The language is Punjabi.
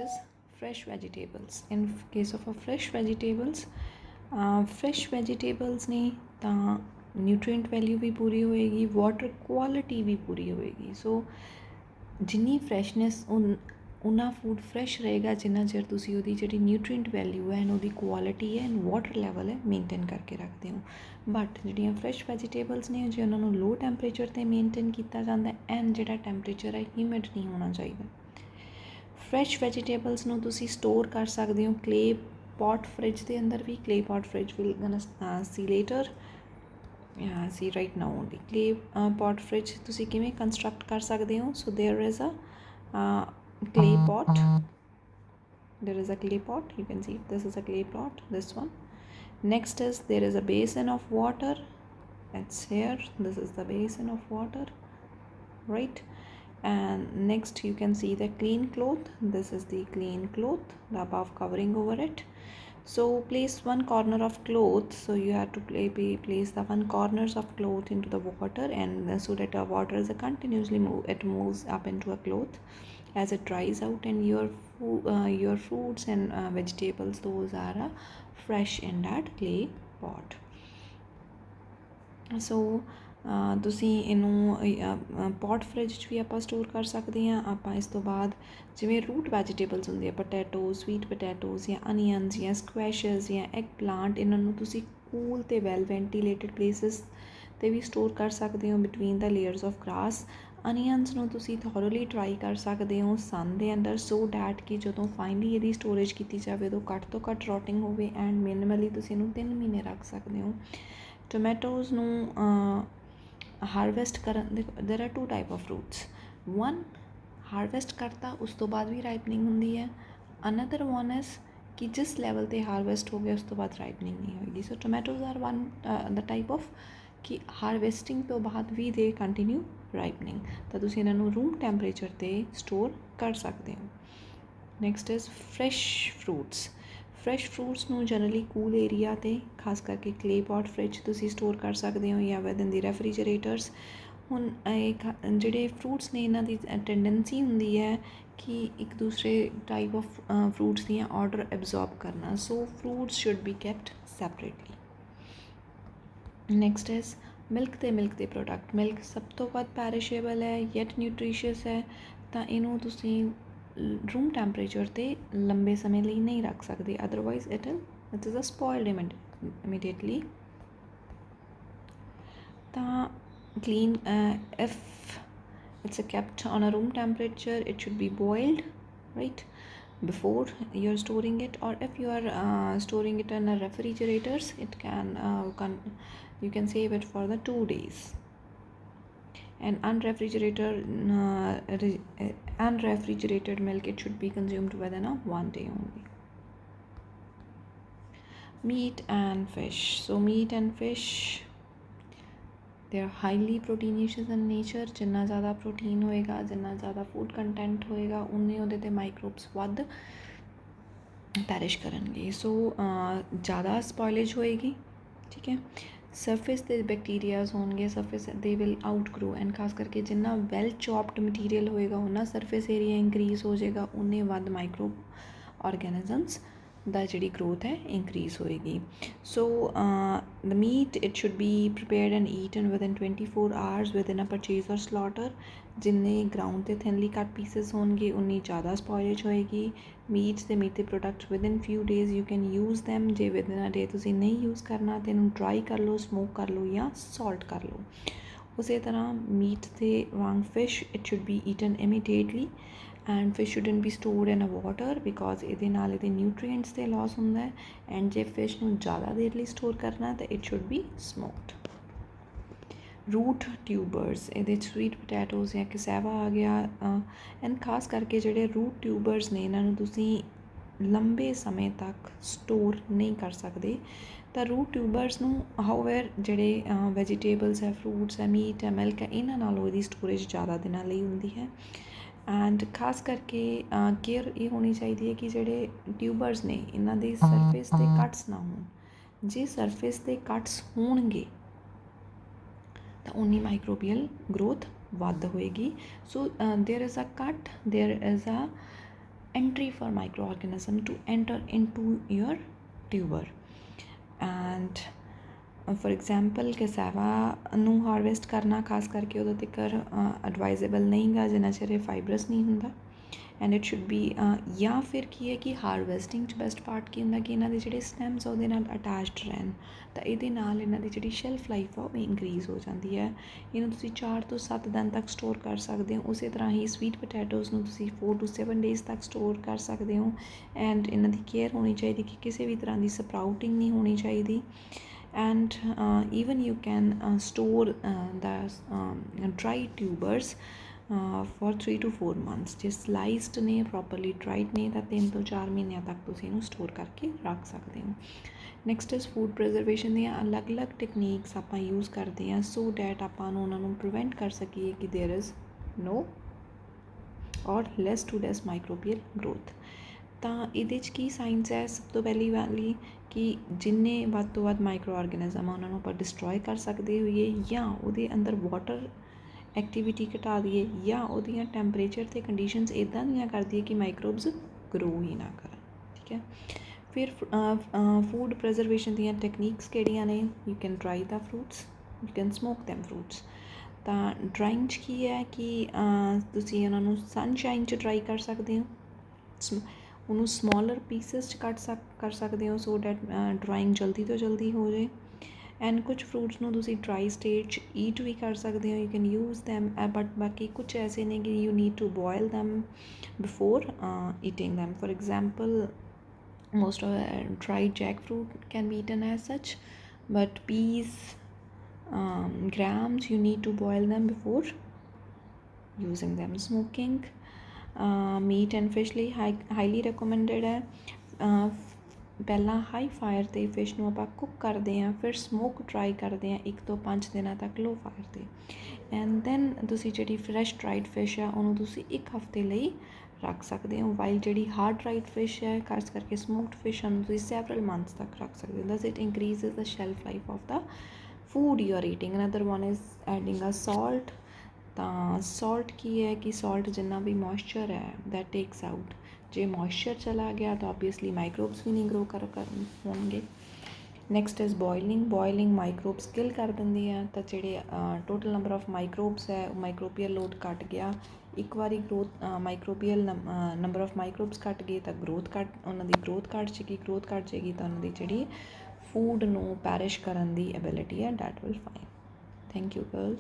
is fresh vegetables. In case of a fresh vegetables ने ਤਾਂ nutrient value ਵੀ ਪੂਰੀ ਹੋਏਗੀ, water quality ਵੀ ਪੂਰੀ ਹੋਏਗੀ। ਸੋ ਜਿੰਨੀ ਫਰੈਸ਼ਨੈਸ ਉਨਾ ਫੂਡ ਫਰੈਸ਼ ਰਹੇਗਾ ਜਿੰਨਾ ਚਿਰ ਤੁਸੀਂ ਉਹਦੀ ਜਿਹੜੀ ਨਿਊਟਰੀਐਂਟ ਵੈਲਿਊ ਹੈ ਐਂਡ ਉਹਦੀ ਕੁਆਲਿਟੀ ਹੈ ਐਂਡ ਵਾਟਰ ਲੈਵਲ ਹੈ ਮੇਨਟੇਨ ਕਰਕੇ ਰੱਖਦੇ ਹੋ। ਬਟ ਜਿਹੜੀਆਂ ਫਰੈਸ਼ ਵੈਜੀਟੇਬਲਸ ਨੇ ਜੇ ਉਹਨਾਂ ਨੂੰ ਲੋ ਟੈਂਪਰੇਚਰ 'ਤੇ ਮੇਨਟੇਨ ਕੀਤਾ ਜਾਂਦਾ ਐਂਡ ਜਿਹੜਾ ਟੈਂਪਰੇਚਰ ਹੈ ਹਿਊਮਿਡ ਨਹੀਂ ਹੋਣਾ ਚਾਹੀਦਾ। ਫਰੈਸ਼ ਵੈਜੀਟੇਬਲਸ ਨੂੰ ਤੁਸੀਂ ਸਟੋਰ ਕਰ ਸਕਦੇ ਹੋ ਕਲੇ ਪੋਟ ਫਰਿੱਜ ਦੇ ਅੰਦਰ ਵੀ। Clay pot fridge will gonna see later see right now only. Clay pot fridge ਤੁਸੀਂ ਕਿਵੇਂ ਕੰਸਟਰਕਟ ਕਰ ਸਕਦੇ ਹੋ? So there is a clay pot. There is a clay pot, you can see this is a clay pot, this one. Next is there is a basin of water, it's here, this is the basin of water, right? And next you can see the clean cloth, this is the clean cloth, the above covering over it. So place one corner of cloth, so you have to place the one corners of cloth into the water, and so that the water is a continuously it moves up into a cloth as it dries out, and your fruits and vegetables, those are fresh in that clay pot. So ਤੁਸੀਂ ਇਹਨੂੰ ਪੋਟ ਫਰਿੱਜ 'ਚ ਵੀ ਆਪਾਂ ਸਟੋਰ ਕਰ ਸਕਦੇ ਹਾਂ। ਆਪਾਂ ਇਸ ਤੋਂ ਬਾਅਦ ਜਿਵੇਂ ਰੂਟ ਵੈਜੀਟੇਬਲਸ ਹੁੰਦੇ ਆ ਪਟੈਟੋ, ਸਵੀਟ ਪਟੈਟੋਸ ਜਾਂ ਅਨੀਅਨਸ ਜਾਂ ਸਕੁਐਸ਼ਸ ਜਾਂ ਐਗ ਪਲਾਂਟ, ਇਹਨਾਂ ਨੂੰ ਤੁਸੀਂ ਕੂਲ ਅਤੇ ਵੈਲ ਵੈਂਟੀਲੇਟਡ ਪਲੇਸਿਸ 'ਤੇ ਵੀ ਸਟੋਰ ਕਰ ਸਕਦੇ ਹੋ between the layers of grass. Onions ਨੂੰ ਤੁਸੀਂ ਥੋਰਲੀ ਟਰਾਈ ਕਰ ਸਕਦੇ ਹੋ ਸਨ ਦੇ ਅੰਦਰ, ਸੋ ਡੈਟ ਕਿ ਜਦੋਂ ਫਾਈਨਲੀ ਇਹਦੀ ਸਟੋਰੇਜ ਕੀਤੀ ਜਾਵੇ ਉਦੋਂ ਘੱਟ ਤੋਂ ਘੱਟ ਰੋਟਿੰਗ ਹੋਵੇ ਐਂਡ ਮਿਨੀਮਲੀ ਤੁਸੀਂ ਇਹਨੂੰ 3 ਮਹੀਨੇ ਰੱਖ ਸਕਦੇ ਹੋ। ਟੋਮੈਟੋਜ਼ ਨੂੰ ਹਾਰਵੈਸਟ ਕਰਨ ਦੇ ਦੇਰ R 2 type of fruits. One harvest ਕਰਤਾ ਉਸ ਤੋਂ ਬਾਅਦ ਵੀ ਰਾਈਪਨਿੰਗ ਹੁੰਦੀ ਹੈ। ਅਨਦਰ ਵਨ ਇਜ਼ ਕਿ ਜਿਸ ਲੈਵਲ 'ਤੇ ਹਾਰਵੈਸਟ ਹੋ ਗਿਆ ਉਸ ਤੋਂ ਬਾਅਦ ਰਾਈਪਨਿੰਗ ਨਹੀਂ ਹੋਏਗੀ। So tomatoes are one the type of ਕਿ ਹਾਰਵੈਸਟਿੰਗ ਤੋਂ ਬਾਅਦ ਵੀ ਦੇ ਕੰਟੀਨਿਊ ਰਾਈਪਨਿੰਗ, ਤਾਂ ਤੁਸੀਂ ਇਹਨਾਂ ਨੂੰ ਰੂਮ ਟੈਂਪਰੇਚਰ 'ਤੇ ਸਟੋਰ ਕਰ ਸਕਦੇ ਹੋ। Next is fresh fruits. Fresh fruits ਨੂੰ ਜਨਰਲੀ ਕੂਲ ਏਰੀਆ 'ਤੇ ਖਾਸ ਕਰਕੇ ਕਲੇ ਪੋਟ ਫਰਿੱਜ ਤੁਸੀਂ ਸਟੋਰ ਕਰ ਸਕਦੇ ਹੋ ਜਾਂ ਵਿਦ ਇਨ ਦੀ ਰੈਫਰੀਜਰੇਟਰਸ। ਹੁਣ ਜਿਹੜੇ ਫਰੂਟਸ ਨੇ ਇਹਨਾਂ ਦੀ ਟੈਂਡੈਂਸੀ ਹੁੰਦੀ ਹੈ ਕਿ ਇੱਕ ਦੂਸਰੇ ਟਾਈਪ ਆਫ ਫਰੂਟਸ ਦੀਆਂ ਆਰਡਰ ਐਬਜ਼ੋਰਬ ਕਰਨਾ, so fruits should be kept separately. Next is milk ਅਤੇ ਮਿਲਕ ਦੇ ਪ੍ਰੋਡਕਟ। ਮਿਲਕ ਸਭ ਤੋਂ ਵੱਧ ਪੈਰਿਸ਼ੇਬਲ ਹੈ ਯੈਟ ਨਿਊਟਰੀਸ਼ੀਅਸ ਹੈ, ਤਾਂ ਇਹਨੂੰ ਤੁਸੀਂ ਰੂਮ ਟੈਂਪਰੇਚਰ 'ਤੇ ਲੰਬੇ ਸਮੇਂ ਲਈ ਨਹੀਂ ਰੱਖ ਸਕਦੇ, otherwise it is a spoiled immediately. ਤਾਂ clean if it's kept on a room temperature, it should be boiled right before you're storing it, or if you are storing it in a refrigerators, it can you can save it for the 2 days. And unrefrigerated milk, it should be consumed within a 1 day only. Meat and fish. So meat and fish, they are highly proteinaceous in nature. ਜਿੰਨਾ ਜ਼ਿਆਦਾ ਪ੍ਰੋਟੀਨ ਹੋਏਗਾ, ਜਿੰਨਾ ਜ਼ਿਆਦਾ ਫੂਡ ਕੰਟੈਂਟ ਹੋਏਗਾ, ਉਨੇ ਉਹਦੇ 'ਤੇ ਮਾਈਕਰੋਬਸ ਵੱਧ ਪੈਰਿਸ਼ ਕਰਨਗੇ। ਸੋ ਜ਼ਿਆਦਾ ਸਪੋਇਲੇਜ ਹੋਏਗੀ, ਠੀਕ ਹੈ। ਸਰਫੇਸ 'ਤੇ ਬੈਕਟੀਰੀਆਜ਼ ਹੋਣਗੇ, surface they will out grow, and ਖਾਸ ਕਰਕੇ ਜਿੰਨਾ ਵੈਲ ਚੌਪਡ ਮਟੀਰੀਅਲ ਹੋਏਗਾ ਉਹਨਾਂ ਸਰਫੇਸ ਏਰੀਆ ਇੰਕਰੀਜ਼ ਹੋ ਜਾਏਗਾ, ਉਨੇ ਵੱਧ ਮਾਈਕਰੋ ਔਰਗੈਨਿਜ਼ਮਸ ਦਾ ਜਿਹੜੀ ਗਰੋਥ ਹੈ ਇੰਕਰੀਜ਼ ਹੋਏਗੀ। So the meat it should be prepared and eaten within 24 hours within a purchase or slaughter. ਜਿੰਨੇ ਗਰਾਊਂਡ 'ਤੇ ਥਿਨਲੀ ਕੱਟ ਪੀਸਿਸ ਹੋਣਗੇ ਉਨੀ ਜ਼ਿਆਦਾ ਸਪੋਇਲੇਜ ਹੋਏਗੀ। ਮੀਟ ਅਤੇ ਮੀਟ ਦੇ products within ਫਿਊ days you can use them. ਜੇ ਵਿਦਨ ਅ ਡੇ ਤੁਸੀਂ ਨਹੀਂ ਯੂਜ਼ ਕਰਨਾ ਤਾਂ ਇਹਨੂੰ ਡਰਾਈ ਕਰ ਲਓ, ਸਮੋਕ ਕਰ ਲਓ ਜਾਂ ਸੌਲਟ ਕਰ ਲਓ। ਉਸੇ ਤਰ੍ਹਾਂ ਮੀਟ ਦੇ ਵਾਂਗ fish it should be eaten immediately, and fish shouldn't be stored in a water because ਇਹਦੇ ਨਾਲ ਇਹਦੇ ਨਿਊਟਰੀਐਂਟਸ 'ਤੇ ਲੋਸ ਹੁੰਦਾ ਹੈ। ਐਂਡ ਜੇ ਫਿਸ਼ ਨੂੰ ਜ਼ਿਆਦਾ ਦੇਰ ਲਈ ਸਟੋਰ ਕਰਨਾ ਤਾਂ it should be smoked. Root tubers, ਇਹਦੇ 'ਚ ਸਵੀਟ ਪਟੈਟੋਸ ਜਾਂ ਕਸੈਵਾ ਆ ਗਿਆ, ਐਂਡ ਖਾਸ ਕਰਕੇ ਜਿਹੜੇ ਰੂਟ ਟਿਊਬਰਸ ਨੇ ਇਹਨਾਂ ਨੂੰ ਤੁਸੀਂ ਲੰਬੇ ਸਮੇਂ ਤੱਕ ਸਟੋਰ ਨਹੀਂ ਕਰ ਸਕਦੇ। ਤਾਂ ਰੂਟ ਟਿਊਬਰਸ ਨੂੰ ਹਾਊਐਵਰ ਜਿਹੜੇ ਵੈਜੀਟੇਬਲਸ ਹੈ, ਫਰੂਟਸ ਹੈ, ਮੀਟ ਹੈ, ਮਿਲਕ ਹੈ, ਇਹਨਾਂ ਨਾਲੋਂ ਇਹਦੀ ਸਟੋਰੇਜ ਜ਼ਿਆਦਾ ਦਿਨਾਂ ਲਈ ਹੁੰਦੀ ਹੈ। ਐਂਡ ਖਾਸ ਕਰਕੇ ਕੇਅਰ ਇਹ ਹੋਣੀ ਚਾਹੀਦੀ ਹੈ ਕਿ ਜਿਹੜੇ ਟਿਊਬਰਸ ਨੇ ਇਹਨਾਂ ਦੇ ਸਰਫੇਸ 'ਤੇ ਕੱਟਸ ਨਾ ਹੋਣ। ਜੇ ਸਰਫੇਸ 'ਤੇ ਕੱਟਸ ਹੋਣਗੇ ਤਾਂ ਉਨੀ ਮਾਈਕਰੋਬੀਅਲ ਗਰੋਥ ਵੱਧ ਹੋਏਗੀ। ਸੋ there is a cut, there is a entry for microorganism to enter into your tuber. And for example cassava ਨੂੰ ਹਾਰਵੈਸਟ ਕਰਨਾ ਖਾਸ ਕਰਕੇ ਉਦੋਂ ਤੱਕ ਐਡਵਾਈਜ਼ੇਬਲ ਨਹੀਂ ਗਾ ਜਿੰਨਾ ਚਿਰ ਇਹ ਫਾਈਬਰਸ ਨਹੀਂ ਹੁੰਦਾ ਐਂਡ ਇਟ ਸ਼ੁੱਡ ਬੀ ਜਾਂ ਫਿਰ ਕੀ ਹੈ ਕਿ ਹਾਰਵੈਸਟਿੰਗ 'ਚ ਬੈਸਟ ਪਾਰਟ ਕੀ ਹੁੰਦਾ ਕਿ ਇਹਨਾਂ ਦੇ ਜਿਹੜੇ ਸਟੈਮਸ ਉਹਦੇ ਨਾਲ ਅਟੈਚਡ ਰਹਿਣ ਤਾਂ ਇਹਦੇ ਨਾਲ ਇਹਨਾਂ ਦੀ ਜਿਹੜੀ ਸ਼ੈਲਫ ਲਾਈਫ ਆ ਉਹ ਇਨਕਰੀਜ਼ ਹੋ ਜਾਂਦੀ ਹੈ। ਇਹਨੂੰ ਤੁਸੀਂ 4 ਤੋਂ 7 ਦਿਨ ਤੱਕ ਸਟੋਰ ਕਰ ਸਕਦੇ ਹੋ। ਉਸੇ ਤਰ੍ਹਾਂ ਹੀ ਸਵੀਟ ਪੋਟੈਟੋਜ਼ ਨੂੰ ਤੁਸੀਂ 4 to 7 ਡੇਜ਼ ਤੱਕ ਸਟੋਰ ਕਰ ਸਕਦੇ ਹੋ ਐਂਡ ਇਹਨਾਂ ਦੀ ਕੇਅਰ ਹੋਣੀ ਚਾਹੀਦੀ ਕਿ ਕਿਸੇ ਵੀ ਤਰ੍ਹਾਂ ਦੀ ਸਪਰਾਊਟਿੰਗ ਨਹੀਂ ਹੋਣੀ ਚਾਹੀਦੀ। And even you can store the dried tubers for 3 to 4 months ਜੇ sliced ਨੇ properly dried ਨੇ ਤਾਂ 3 ਤੋਂ 4 ਮਹੀਨਿਆਂ ਤੱਕ ਤੁਸੀਂ ਇਹਨੂੰ ਸਟੋਰ ਕਰਕੇ ਰੱਖ ਸਕਦੇ ਹੋ। ਨੈਕਸਟ ਇਜ਼ ਫੂਡ ਪ੍ਰੀਜ਼ਰਵੇਸ਼ਨ ਦੀਆਂ ਅਲੱਗ-ਅਲੱਗ ਟੈਕਨੀਕਸ ਆਪਾਂ ਯੂਜ਼ ਕਰਦੇ ਹਾਂ ਸੋ ਡੈਟ ਆਪਾਂ ਨੂੰ ਉਹਨਾਂ ਨੂੰ ਪ੍ਰੀਵੈਂਟ ਕਰ ਸਕੀਏ ਕਿ ਦੇਅਰ ਇਜ਼ ਨੋ ਔਰ ਲੈਸ ਟੂ ਲੈਸ ਮਾਈਕਰੋਬੀਅਲ ਗਰੋਥ। ਤਾਂ ਇਹਦੇ 'ਚ ਕੀ ਸਾਇੰਸ ਹੈ ਸਭ ਤੋਂ ਪਹਿਲੀ ਵਾਲੀ ਕਿ ਜਿੰਨੇ ਵੱਧ ਤੋਂ ਵੱਧ ਮਾਈਕਰੋ ਆਰਗੈਨਿਜ਼ਮ ਆ ਉਹਨਾਂ ਨੂੰ ਆਪਾਂ ਡਿਸਟਰੋਏ ਕਰ ਸਕਦੇ ਹੋਈਏ ਜਾਂ ਉਹਦੇ ਅੰਦਰ ਵਾਟਰ ਐਕਟੀਵਿਟੀ ਘਟਾ ਦਈਏ ਜਾਂ ਉਹਦੀਆਂ ਟੈਂਪਰੇਚਰ ਅਤੇ ਕੰਡੀਸ਼ਨਸ ਇੱਦਾਂ ਦੀਆਂ ਕਰ ਦਈਏ ਕਿ ਮਾਈਕਰੋਬਸ ਗਰੋ ਹੀ ਨਾ ਕਰਨ। ਠੀਕ ਹੈ। ਫਿਰ ਫੂਡ ਪ੍ਰੀਜ਼ਰਵੇਸ਼ਨ ਦੀਆਂ ਟੈਕਨੀਕਸ ਕਿਹੜੀਆਂ ਨੇ you can dry the fruits you can smoke them fruits. ਤਾਂ ਡਰਾਇੰਗ 'ਚ ਕੀ ਹੈ ਕਿ ਤੁਸੀਂ ਉਹਨਾਂ ਨੂੰ ਸਨਸ਼ਾਈਨ 'ਚ ਡਰਾਈ ਕਰ ਸਕਦੇ ਹੋ ਉਹਨੂੰ ਸਮੋਲਰ ਪੀਸਸ 'ਚ ਕਰ ਸਕਦੇ ਹੋ ਸੋ ਡੈਟ ਡਰਾਇੰਗ ਜਲਦੀ ਤੋਂ ਜਲਦੀ ਹੋ ਜਾਏ ਐਂਡ ਕੁਝ ਫਰੂਟਸ ਨੂੰ ਤੁਸੀਂ ਡਰਾਈ ਸਟੇਟ 'ਚ ਈਟ ਵੀ ਕਰ ਸਕਦੇ ਹੋ you can use them but ਬਾਕੀ ਕੁਛ ਐਸੇ ਨੇ ਕਿ you need to boil them before eating them for example most of dried jackfruit can be eaten as such but peas grams you need to boil them before using them। smoking meat and fish ਲਈ ਹਾਈਲੀ ਰਿਕਮੈਂਡਡ ਹੈ। ਪਹਿਲਾਂ ਹਾਈ ਫਾਇਰ 'ਤੇ ਫਿਸ਼ ਨੂੰ ਆਪਾਂ ਕੁੱਕ ਕਰਦੇ ਹਾਂ ਫਿਰ ਸਮੋਕ ਟਰਾਈ ਕਰਦੇ ਹਾਂ 1 ਤੋਂ 5 ਦਿਨਾਂ ਤੱਕ ਲੋ ਫਾਇਰ 'ਤੇ ਐਂਡ ਦੈਨ ਤੁਸੀਂ ਜਿਹੜੀ ਫਰੈਸ਼ ਡਰਾਈਡ ਫਿਸ਼ ਆ ਉਹਨੂੰ ਤੁਸੀਂ 1 ਹਫ਼ਤੇ ਲਈ ਰੱਖ ਸਕਦੇ ਹੋ ਵਾਈਲ ਜਿਹੜੀ ਹਾਰਡ ਡਰਾਈਡ ਫਿਸ਼ ਹੈ ਖਾਸ ਕਰਕੇ ਸਮੋਕਡ ਫਿਸ਼ ਨੂੰ ਤੁਸੀਂ ਸੈਵਰਲ ਮੰਥਸ ਤੱਕ ਰੱਖ ਸਕਦੇ ਹੋ thus it increases the shelf life of the food you are eating. Another one is adding a salt. ਤਾਂ ਸੌਲਟ ਕੀ ਹੈ ਕਿ ਸੌਲਟ ਜਿੰਨਾ ਵੀ ਮੋਇਸਚਰ ਹੈ ਦੈਟ ਟੇਕਸ ਆਊਟ ਜੇ ਮੋਇਸਚਰ ਚਲਾ ਗਿਆ ਤਾਂ ਓਬਵੀਅਸਲੀ ਮਾਈਕਰੋਬਸ ਵੀ ਨਹੀਂ ਗਰੋ ਕਰ ਹੋਣਗੇ। ਨੈਕਸਟ ਇਜ਼ ਬੋਇਲਿੰਗ ਮਾਈਕਰੋਬਸ ਕਿਲ ਕਰ ਦਿੰਦੀ ਹੈ ਤਾਂ ਜਿਹੜੇ ਟੋਟਲ ਨੰਬਰ ਆਫ ਮਾਈਕਰੋਬਸ ਹੈ ਮਾਈਕਰੋਬੀਅਲ ਲੋਡ ਘੱਟ ਗਿਆ ਇੱਕ ਵਾਰੀ ਗਰੋਥ ਮਾਈਕਰੋਬੀਅਲ ਨੰਬਰ ਆਫ ਮਾਈਕਰੋਬਸ ਘੱਟ ਗਏ ਤਾਂ ਉਹਨਾਂ ਦੀ ਗਰੋਥ ਘੱਟ ਜਾਏਗੀ ਤਾਂ ਉਹਨਾਂ ਦੀ ਜਿਹੜੀ ਫੂਡ ਨੂੰ ਪੈਰਿਸ਼ ਕਰਨ ਦੀ ਐਬਿਲਿਟੀ ਹੈ that will fine. Thank you girls.